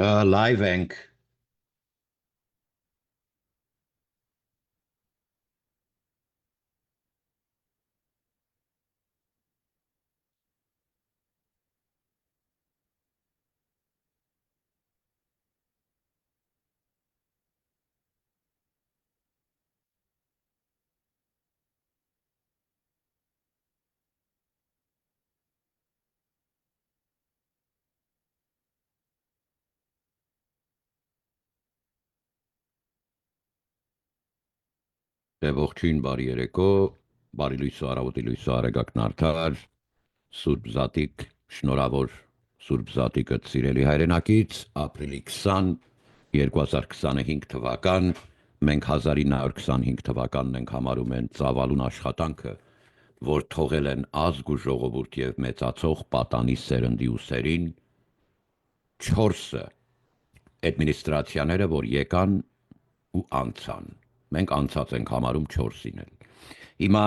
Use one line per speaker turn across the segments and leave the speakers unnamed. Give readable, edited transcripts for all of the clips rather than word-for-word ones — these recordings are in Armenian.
Լայվ ենք։ Ողջույն, բարի երեկո, բարի լույսո առավոտի լույսո արեգակն արդար, Սուրբ Զատիկ, շնորհավոր Սուրբ Զատիկը սիրելի հայրենակից, ապրիլի 20, 2025 թվական, մենք 1925 թվականն ենք համարում են ծավալուն աշխատանքը, որ թողել են ազգ ու ժողովուրդ եւ մեծացող պատանի սերնդի ուսերին, 4 էդմինիստրացիաները, որ եկան ու անցան։ Մենք անցած ենք համարում 4-ին էլ։ Հիմա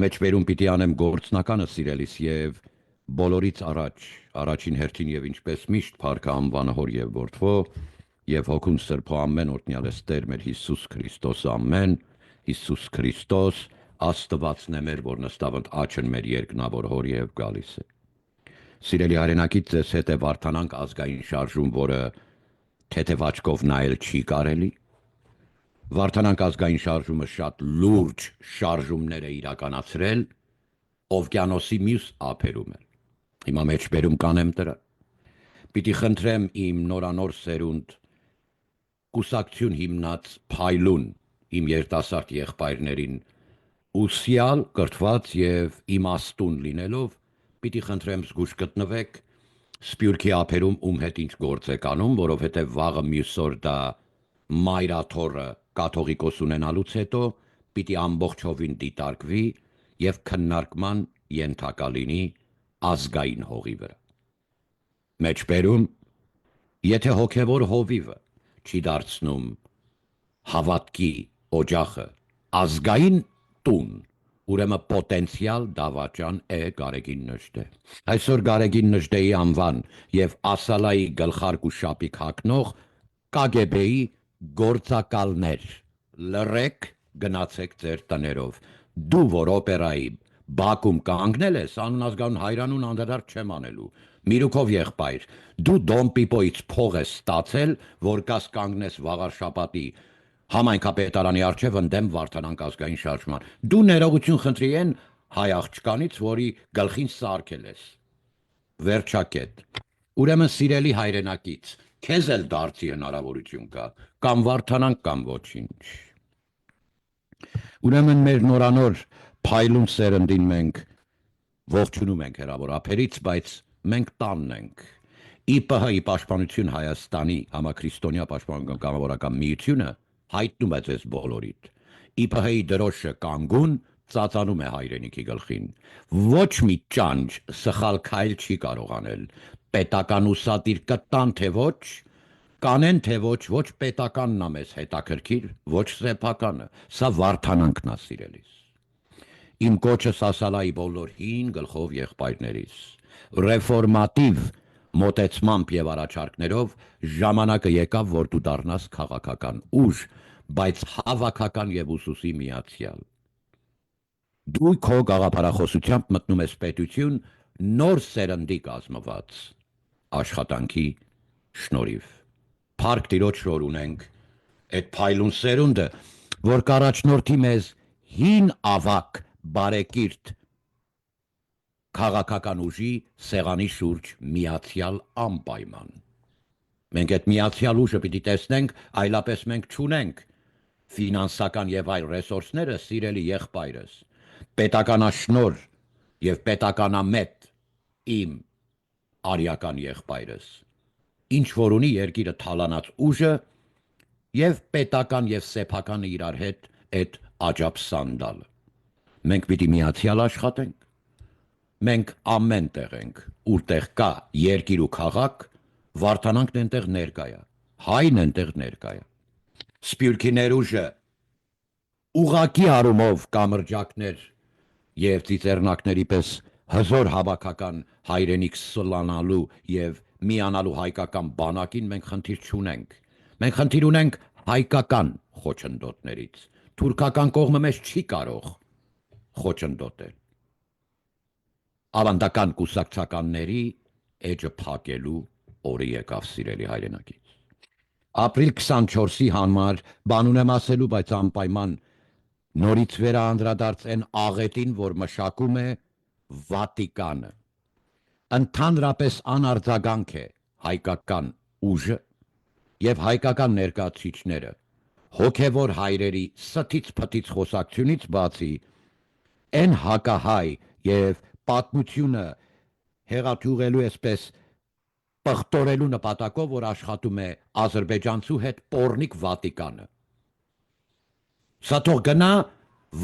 մեջբերում պիտի անեմ գործնականը սիրելիս եւ բոլորից առաջին հերթին եւ ինչպես միշտ փառքը անվանը հոր եւ որդվո եւ հոգուն սրբո ամեն օրհնյալ է Տեր մեր Հիսուս Քրիստոս ամեն Հիսուս Քրիստոս Աստվածն է մեր, որ նստավընդ աչն մեր երկնավոր հոր եւ գալիս է։ Սիրելի հայրենակից ձեզ հետ է Վարդանանք ազգային շարժում, որը թեթև աչքով նայել չի կարելի։ Վարդանանք ազգային շարժումը շատ լուրջ շարժումներ է իրականացրել օվկիանոսի մյուս ափերում էլ։ Հիմա մեջբերում կանեմ դրա։ Պիտի խնդրեմ իմ նորանոր սերունդ կուսակցություն հիմնած փայլուն իմ երիտասարդ եղբայրներին ուսյալ, կրթված եւ իմաստուն լինելով, պիտի խնդրեմ զգուշ գտնվեք Սփյուռքի ափերում ում հետ ինչ գործ եք անում, որովհետեւ վաղը մյուս օր դա մայրաթոռը կաթողիկոս ունենալուց հետո պիտի ամբողջովին դիտարկվի եւ քննարկման ենթակա լինի ազգային հողի վրա։ Մեջբերում, եթե հոգևոր հովիվը չի դարձնում հավատքի օջախը ազգային տուն, ուրեմն պոտենցիալ դավաճան է Գարեգին Նժդե։ Այսօր Գարեգին Նժդեի անվան եւ Ասալայի գլխարկ ու շապիկ հագնող KGB-ի գործակալներ, լռեք, գնացեք ձեր տներով։ Դու, որ օպերայի Բաքում կանգնել ես, անունազգանուն հայրանուն անդրադարձ չեմ անելու։ Միրուքով եղբայր, դու Դոն Պիպոյից փող ես ստացել, որ գաս կանգնես վաղար շաբաթի համայնքապետարանի առջև ընդդեմ Վարդանանք ազգային շարժման։ Դու ներողություն խնդրի են հայ աղջկանից, որի գլխին սարքել ես։ Վերջակետ։ Ուրեմն սիրելի հայրենակից, քեզ էլ դարձի հնարավորություն կա, կամ Վարդանանք կամ ոչինչ։ Ուրեմն մեր նորանոր փայլուն սերնդին մենք ողջունում ենք հերավոր ափերից, բայց մենք տանն ենք։ ԻՊՀ-ի պաշտպանություն Հայաստանի համաքրիստոնյա պաշտպանական կամավորական միությունը հայտնում է ձեզ բոլորիդ։ ԻՊՀ-ի դրոշը կանգուն ծածանում է հայրենիքի գլխին։ Ոչ մի ճանճ սխալ քայլ չի կարող անել։ Պետական ուսադիր կտան թե ոչ, կանեն թե ոչ պետականն է մեզ հետաքրքիր, ոչ սեփականը։ Սա Վարդանանքն է սիրելիս։ Իմ կոչս Ասալայի բոլոր հին գլխով եղբայրներից։ Ռեֆորմատիվ մոտեցմամբ եւ առաջարկներով ժամանակը եկավ, որ դու դառնաս քաղաքական ուժ, բայց հավաքական եւ ուսուսի միացյալ։ Դու քո գաղափարախոսությամբ մտնում ես պետություն նոր սերնդի կազմված աշխատանքի շնորհիվ։ Փառք Տիրոջ, որ ունենք այդ փայլուն սերունդը, որ կառաջնորդի մեզ հին ավակ բարեկիրթ քաղաքական ուժի սեղանի շուրջ միացյալ անպայման։ Մենք այդ միացյալ ուժը պիտի տեսնենք, այլապես մենք չունենք ֆինանսական եւ այլ ռեսուրսները, սիրելի եղբայրս, պետականաշնոր եւ պետականամետ իմ արիական եղբայրս, ինչ որ ունի երկիրը թալանած ուժը եւ պետական եւ սեփականը իրար հետ այդ աջապ սանդալը։ Մենք պիտի միացյալ աշխատենք։ Մենք ամեն տեղ ենք, որտեղ կա երկիր ու քաղաք, Վարդանանքն այնտեղ ներկա է, հայն այնտեղ ներկա է։ Սփյուռքի ներուժը ուղակի արումով կամրջակներ եւ ծիծեռնակների պես հզոր հավաքական հայրենիք սլանալու եւ միանալու հայկական բանակին մենք խնդիր չունենք։ Մենք խնդիր ունենք հայկական խոչընդոտներից։ Թուրքական կողմը մեզ չի կարող խոչընդոտել։ Ավանդական կուսակցականների էջը փակելու օրը եկավ, սիրելի հայրենակից։ Ապրիլ 24-ի համար բան ունեմ ասելու, բայց անպայման նորից վերանդրադարձեն աղետին, որ մշակում է Վատիկանը։ Ընդհանրապես անարձագանք է հայկական ուժը եւ հայկական ներկայացուցիչները հոգևոր հայրերի ստից փտից խոսակցությունից բացի այն հակահայ եւ պատմությունը հեղաթուղելու այսպես պղտորելու նպատակով, որ աշխատում է Ադրբեջանցու հետ պորնիկ Վատիկանը։ Սա թող գնա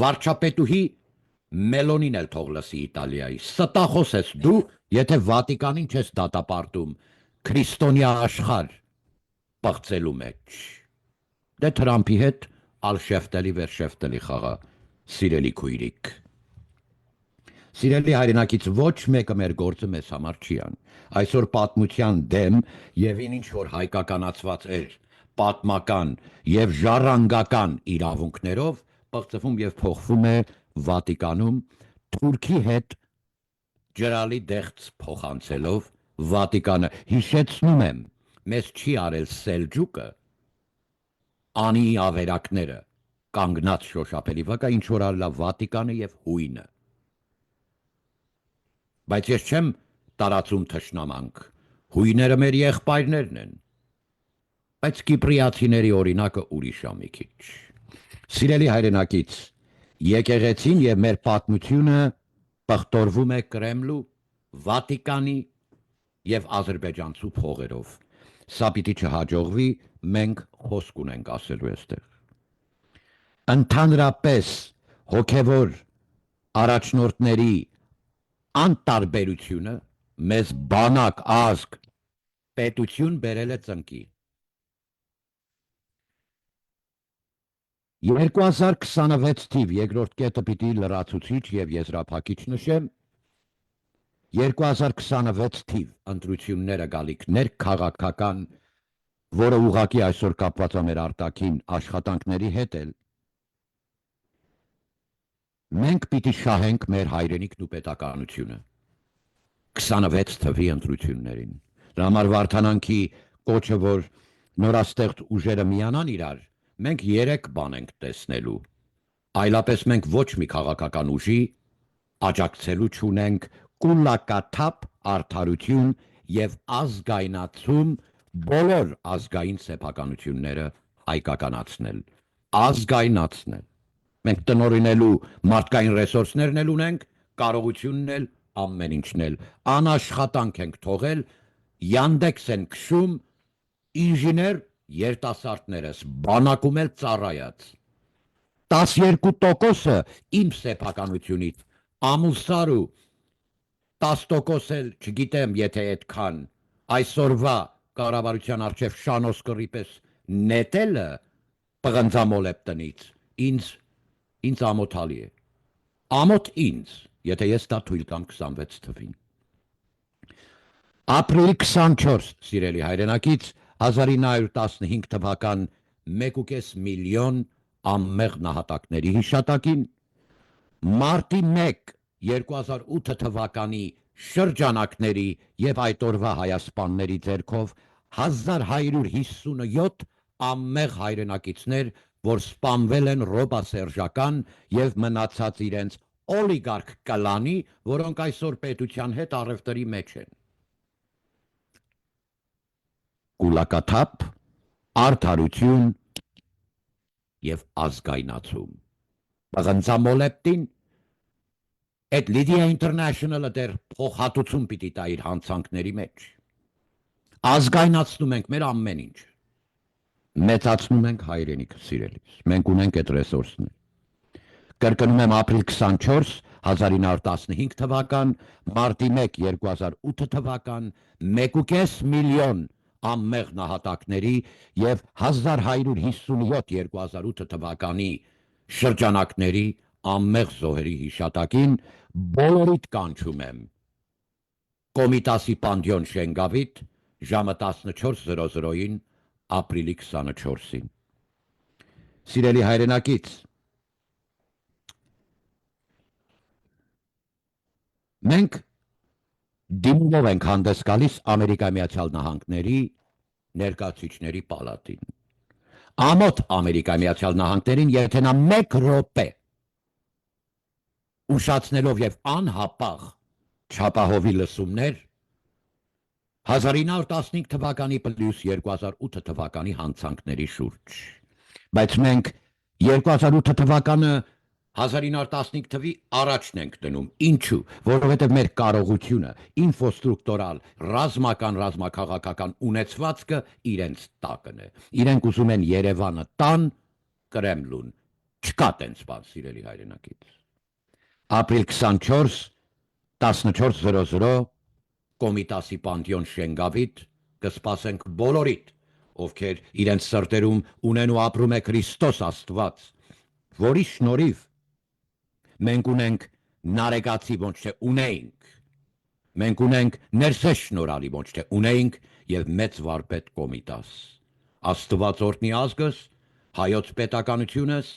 վարչապետուհի Մելոնին էլ թող լսի Իտալիայի։ Ստախոս ես դու, եթե Վատիկանին չես դատապարտում քրիստոնյա աշխարհ պղծելու մեջ։ Դե Թրամփի հետ ալ-շեֆտելի վերշեֆտելի խաղա, սիրելի քույրիկ։ Սիրելի հայրենակից ոչ մեկը մեր գործը մեզ համար չի ան։ Այսօր պատմության դեմ եւ ինչ որ հայկականացված էր պատմական եւ ժառանգական իրավունքներով պղծվում եւ փոխվում է Վատիկանում Թուրքի հետ ջրալի դեղց փոխանցելով Վատիկանը։ Հիշեցնում եմ, մեզ չի արել Սելջուկը, անի ավերակները կանգնած շոշափելի վկա, ինչ որ արել Վատիկանը եւ հույնը։ Բայց ես չեմ տարածում թշնամանք, հույները մեր եղբայրներն են, բայց կիպրիացիների օրինակը ուրիշ է մի քիչ։ Սիրելի հայրենակից, եկեղեցին եւ մեր պատմությունը պղտորվում է Կրեմլու, Վատիկանի եւ Ադրբեջանցու փողերով։ Սա պիտի չհաջողվի, մենք խոսք ունենք ասելու այստեղ։ Ընդհանրապես հոգևոր առաջնորդների անտարբերությունը մեզ բանակ, ազգ, պետություն բերել է ծնկի։ 2026 թիվ երկրորդ կետը պիտի լրացուցիչ եւ եզրափակիչ նշեմ։ 2026 թիվ ընտրությունները գալիքներ քաղաքական, որը ուղղակի այսօր կապված է մեր արտաքին աշխատանքների հետ էլ, մենք պիտի շահենք մեր հայրենիքն ու պետականությունը 26 թվի ընտրություններին։ Դրա համար Վարդանանքի կոչը, որ նորաստեղծ ուժերը միանան իրար, մենք 3 բան ենք տեսնելու։ Այլապես մենք ոչ մի քաղաքական ուժի աջակցելու չունենք կուլակաթափ արդարություն եւ ազգայնացում բոլոր ազգային սեփականությունները հայկականացնել, ազգայնացնել։ Մենք տնօրինելու մարդկային ռեսուրսներն էլ ունենք, կարողությունն էլ, ամեն ինչն էլ, անաշխատանք ենք թողել, Յանդեքս են քշում ինժեներ երիտասարդներս, բանակում էլ ծառայած։ 12%-ը իմ սեփականությունից, ամուսար ու 10% էլ չգիտեմ, եթե այդքան այսօրվա կառավարության արչև շանոսկրի պես նետելը պղնձամոլեպ տնից, ինձ ամոթալի է։ Ամոթ ինձ, եթե ես դա թույլ տամ 26 թվին։ Ապրիլ 24, սիրելի հայրենակից, 1915 թվական 1.5 միլիոն անմեղ նահատակների հիշատակին, մարտի 1, 2008 թվականի շրջանակների եւ այդ օրվա հայասպանների ձեռքով 1157 անմեղ հայրենակիցներ, որ սպանվել են ռոբասերժական եւ մնացած իրենց օլիգարխ կլանի, որոնք այսօր պետության հետ առևտրի մեջ են։ Կուլակաթափ, արդարություն եւ ազգայնացում։ Պղնձամոլեպտին այդ Lydia International-ը դեռ փոխհատուցում պիտի տա իր հանցանքների մեջ։ Ազգայնացնում ենք մեր ամեն ինչ։ Մեծացնում ենք հայրենիքը, սիրելիս։ Մենք ունենք այդ ռեսուրսները։ Կրկնում եմ, ապրիլ 24, 1915 թվական, մարտի 1, 2008 թվական, 1.5 միլիոն անմեղ նահատակների եւ 1157 2008 թվականի շրջանակների անմեղ զոհերի հիշատակին բոլորիդ կանչում եմ Կոմիտասի Պանդիոն Շենգավիթ ժամը 14:00-ին ապրիլի 24-ին։ Սիրելի հայրենակից, մենք դիմումով ենք հանդես գալիս Ամերիկայի Միացյալ Նահանգների ներկայացուցիչների պալատին։ Ամոթ Ամերիկայի Միացյալ Նահանգներին, եթե նա 1 րոպե ուշացնելով եւ անհապաղ չափահովի լսումներ 1915 թվականի պլյուս 2008 թվականի հանցանքների շուրջ։ Բայց մենք 2008 թվականը 1915 թվի առաջն ենք դնում։ Ինչու՞, որովհետև մեր կարողությունը, ինֆրաստրուկտուրալ, ռազմական ունեցվածքը իրենց տակն է։ Իրենք ուզում են Երևանը տան, Կրեմլուն։ Չկա տենց բան, սիրելի հայրենակից։ Ապրիլ 24, 14:00 Կոմիտասի Պանթեոն Շենգավիթ կսպասենք բոլորիդ, ովքեր իրենց սրտերում ունեն ու ապրում է Քրիստոս Աստված, որի շնորհիվ մենք ունենք նարեկացի, ոչ թե ունեինք։ Մենք ունենք ներսես շնորհալի, ոչ թե ունեինք, եւ մեծ վարպետ Կոմիտաս։ Աստված օրհնի ազգս, հայոց պետականությունս,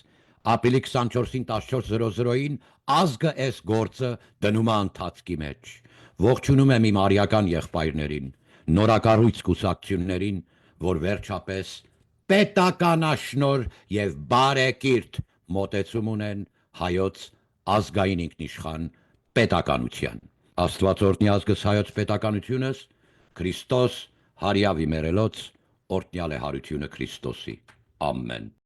ապրիլի 24-ին 14:00-ին ազգը այս գործը դնում է ընթացքի մեջ։ Ողջունում եմ իմ արիական եղբայրներին, նորակառույց կուսակցություններին, որ վերջապես պետականաշնոր եւ բարեկիրթ մոտեցում ունեն հայոց ազգային ինքնիշխան պետականության։ Աստված օրհնի ազգս հայոց պետականությունս, Քրիստոս հարյավի մերելոց, օրհնյալ է հարությունը Քրիստոսի։ Ամեն։